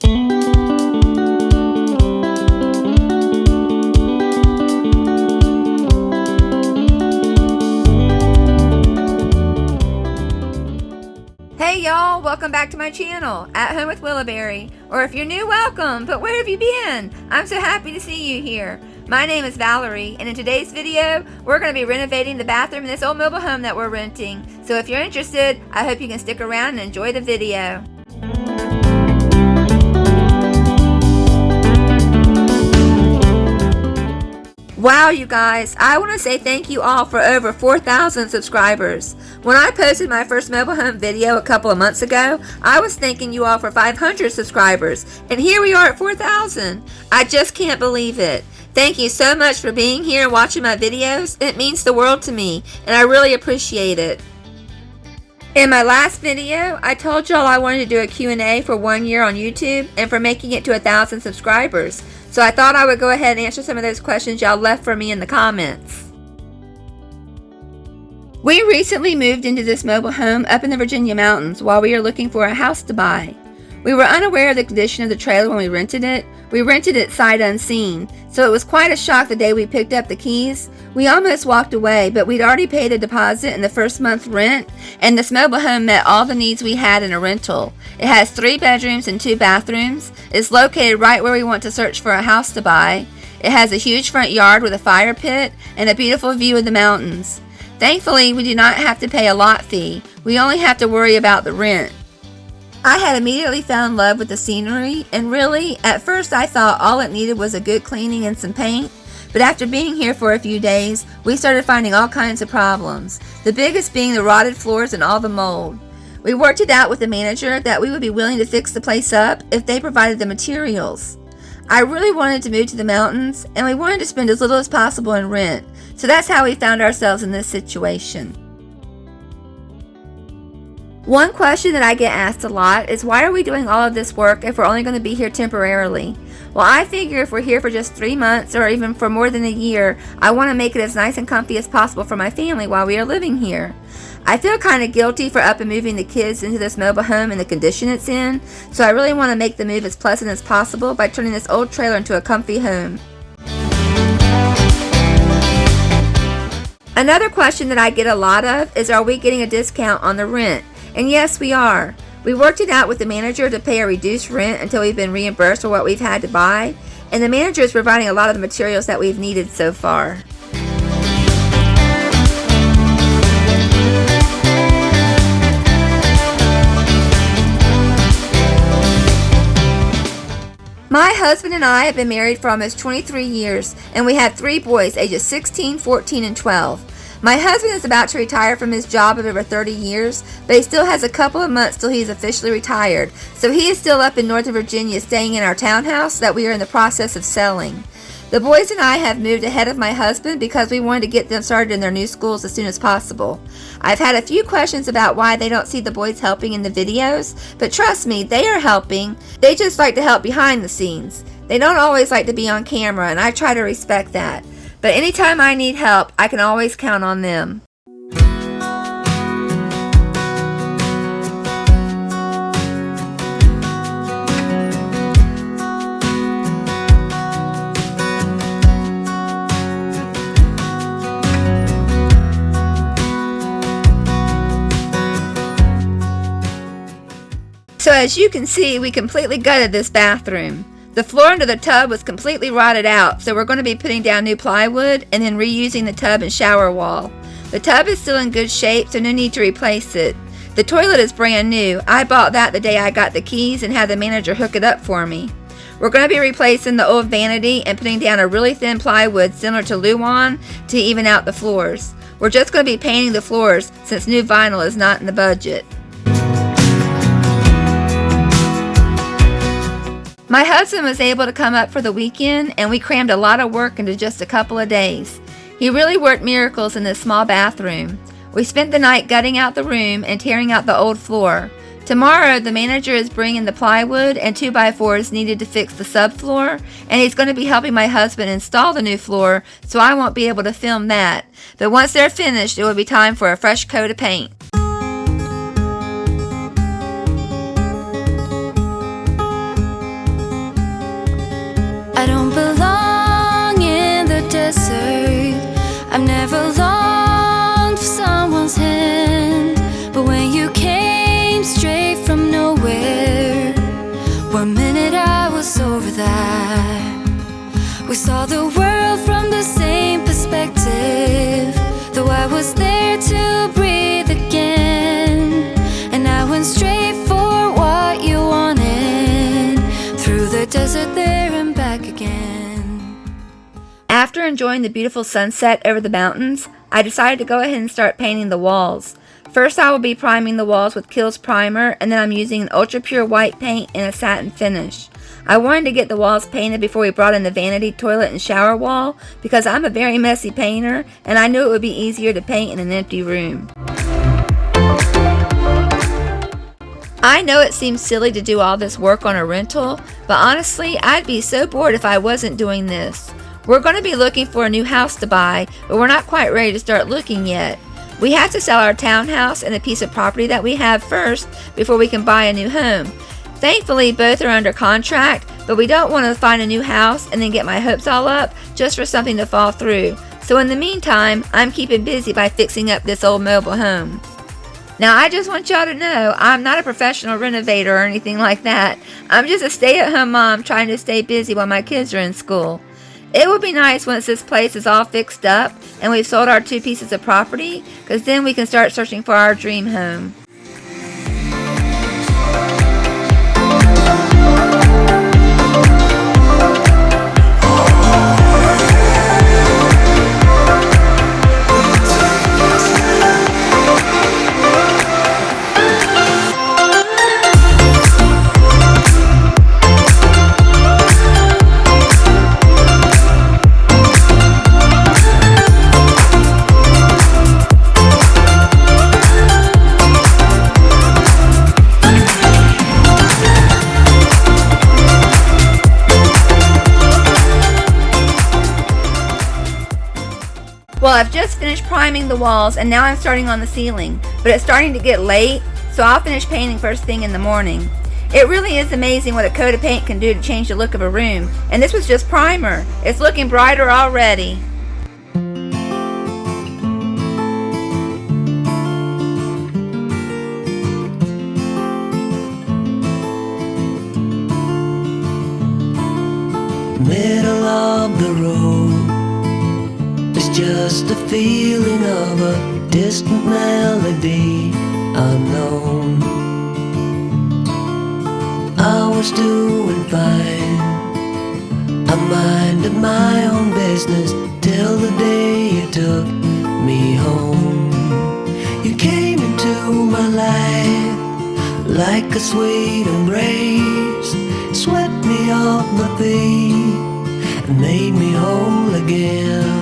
Hey y'all, welcome back to my channel, At Home with Willowberry. Or if you're new, welcome, but where have you been? I'm so happy to see you here. My name is Valerie, and in today's video, we're going to be renovating the bathroom in this old mobile home that we're renting. So if you're interested, I hope you can stick around and enjoy the video. Wow, you guys, I want to say thank you all for over 4,000 subscribers. When I posted my first mobile home video a couple of months ago, I was thanking you all for 500 subscribers, and here we are at 4,000. I just can't believe it. Thank you so much for being here and watching my videos. It means the world to me, and I really appreciate it. In my last video, I told y'all I wanted to do a Q&A for 1 year on YouTube and for making it to 1,000 subscribers. So I thought I would go ahead and answer some of those questions y'all left for me in the comments. We recently moved into this mobile home up in the Virginia mountains while we were looking for a house to buy. We were unaware of the condition of the trailer when we rented it. We rented it sight unseen, so it was quite a shock the day we picked up the keys. We almost walked away, but we'd already paid a deposit in the first month's rent, and this mobile home met all the needs we had in a rental. It has 3 bedrooms and 2 bathrooms. It's located right where we want to search for a house to buy. It has a huge front yard with a fire pit and a beautiful view of the mountains. Thankfully, we do not have to pay a lot fee. We only have to worry about the rent. I had immediately fell in love with the scenery, and really, at first I thought all it needed was a good cleaning and some paint, but after being here for a few days, we started finding all kinds of problems, the biggest being the rotted floors and all the mold. We worked it out with the manager that we would be willing to fix the place up if they provided the materials. I really wanted to move to the mountains, and we wanted to spend as little as possible in rent, so that's how we found ourselves in this situation. One question that I get asked a lot is, why are we doing all of this work if we're only going to be here temporarily? Well, I figure if we're here for just 3 months or even for more than a year, I want to make it as nice and comfy as possible for my family while we are living here. I feel kind of guilty for up and moving the kids into this mobile home in the condition it's in, so I really want to make the move as pleasant as possible by turning this old trailer into a comfy home. Another question that I get a lot of is, are we getting a discount on the rent? And yes, we are. We worked it out with the manager to pay a reduced rent until we've been reimbursed for what we've had to buy, and the manager is providing a lot of the materials that we've needed so far. My husband and I have been married for almost 23 years, and we have 3 boys ages 16, 14, and 12. My husband is about to retire from his job of over 30 years, but he still has a couple of months till he is officially retired, so he is still up in Northern Virginia staying in our townhouse that we are in the process of selling. The boys and I have moved ahead of my husband because we wanted to get them started in their new schools as soon as possible. I've had a few questions about why they don't see the boys helping in the videos, but trust me, they are helping. They just like to help behind the scenes. They don't always like to be on camera, and I try to respect that. But anytime I need help, I can always count on them. So as you can see, we completely gutted this bathroom. The floor under the tub was completely rotted out, so we're going to be putting down new plywood and then reusing the tub and shower wall. The tub is still in good shape, so no need to replace it. The toilet is brand new. I bought that the day I got the keys and had the manager hook it up for me. We're going to be replacing the old vanity and putting down a really thin plywood similar to Luan to even out the floors. We're just going to be painting the floors since new vinyl is not in the budget. My husband was able to come up for the weekend, and we crammed a lot of work into just a couple of days. He really worked miracles in this small bathroom. We spent the night gutting out the room and tearing out the old floor. Tomorrow, the manager is bringing the plywood and 2x4s needed to fix the subfloor, and he's going to be helping my husband install the new floor, so I won't be able to film that. But once they're finished, it will be time for a fresh coat of paint. I've never longed for someone's hand, but when you came straight from nowhere, one minute I was over that. We saw the world from the same perspective, though I was there to breathe again. And I went straight for what you wanted, through the desert there and back again. After enjoying the beautiful sunset over the mountains, I decided to go ahead and start painting the walls. First I will be priming the walls with Kills Primer, and then I'm using an ultra pure white paint and a satin finish. I wanted to get the walls painted before we brought in the vanity toilet and shower wall because I'm a very messy painter and I knew it would be easier to paint in an empty room. I know it seems silly to do all this work on a rental, but honestly, I'd be so bored if I wasn't doing this. We're going to be looking for a new house to buy, but we're not quite ready to start looking yet. We have to sell our townhouse and a piece of property that we have first before we can buy a new home. Thankfully, both are under contract, but we don't want to find a new house and then get my hopes all up just for something to fall through. So in the meantime, I'm keeping busy by fixing up this old mobile home. Now, I just want y'all to know I'm not a professional renovator or anything like that. I'm just a stay-at-home mom trying to stay busy while my kids are in school. It would be nice once this place is all fixed up and we've sold our 2 pieces of property, because then we can start searching for our dream home. Well, I've just finished priming the walls and now I'm starting on the ceiling, but it's starting to get late, so I'll finish painting first thing in the morning. It really is amazing what a coat of paint can do to change the look of a room, and this was just primer. It's looking brighter already. Middle of the road, just a feeling of a distant melody unknown. I was doing fine, I minded my own business till the day you took me home. You came into my life like a sweet embrace, swept me off my feet and made me whole again.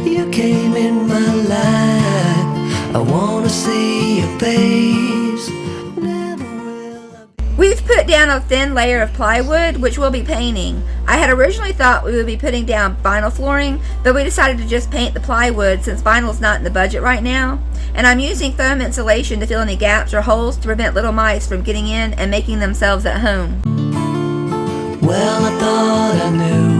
You came in my life, I wanna see your face. Never will I be. We've put down a thin layer of plywood, which we'll be painting. I had originally thought we would be putting down vinyl flooring, but we decided to just paint the plywood since vinyl's not in the budget right now. And I'm using foam insulation to fill any gaps or holes to prevent little mice from getting in and making themselves at home. Well, I thought I knew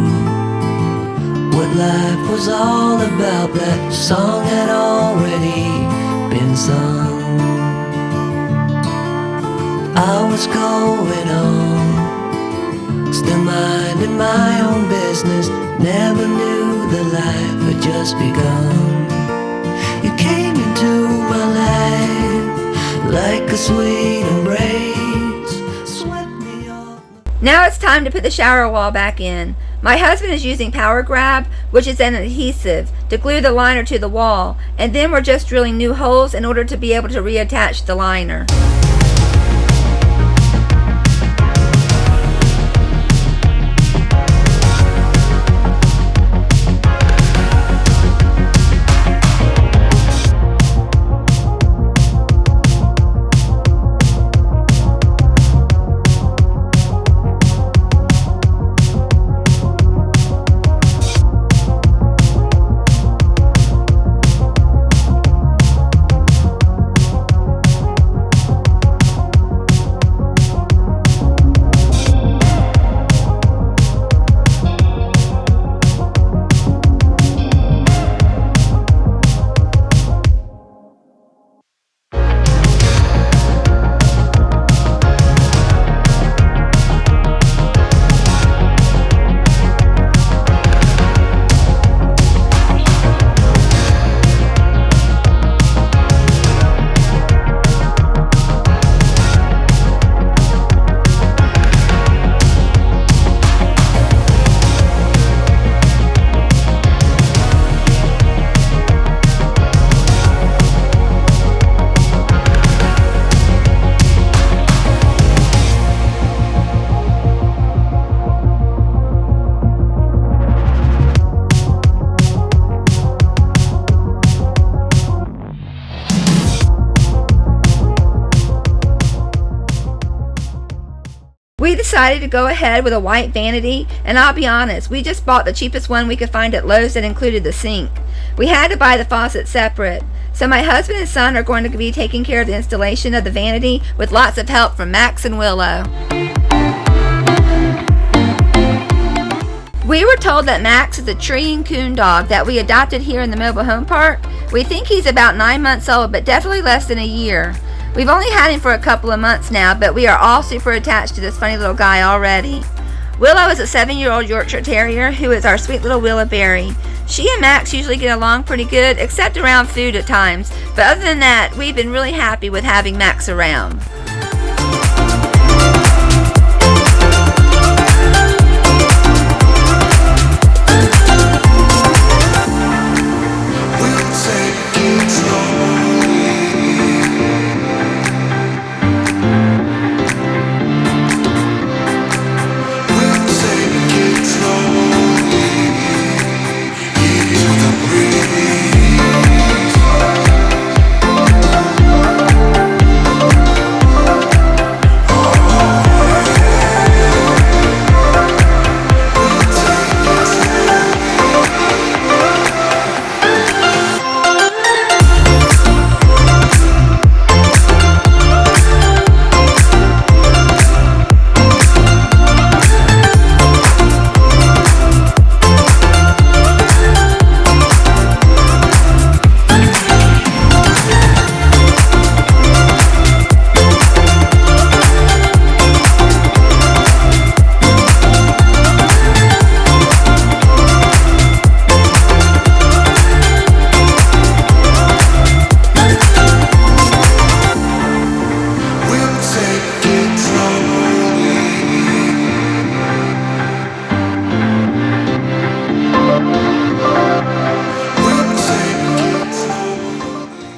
what life was all about. That song had already been sung. I was going on, still minding my own business. Never knew the life had just begun. You came into my life like a sweet embrace, swept me off. Now it's time to put the shower wall back in. My husband is using Power Grab, which is an adhesive, to glue the liner to the wall, and then we're just drilling new holes in order to be able to reattach the liner. decided to go ahead with a white vanity, and I'll be honest, we just bought the cheapest one we could find at Lowe's that included the sink. We had to buy the faucet separate. So my husband and son are going to be taking care of the installation of the vanity with lots of help from Max and Willow. We were told that Max is a tree and coon dog that we adopted here in the mobile home park. We think he's about 9 months old, but definitely less than a year. We've only had him for a couple of months now, but we are all super attached to this funny little guy already. Willow is a 7-year-old Yorkshire Terrier who is our sweet little Willow-berry. She and Max usually get along pretty good, except around food at times, but other than that, we've been really happy with having Max around.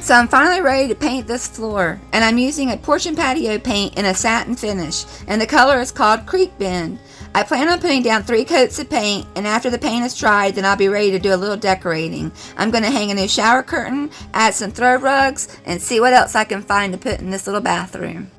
So I'm finally ready to paint this floor, and I'm using a porch and patio paint in a satin finish, and the color is called Creek Bend. I plan on putting down 3 coats of paint, and after the paint is dried, then I'll be ready to do a little decorating. I'm going to hang a new shower curtain, add some throw rugs, and see what else I can find to put in this little bathroom.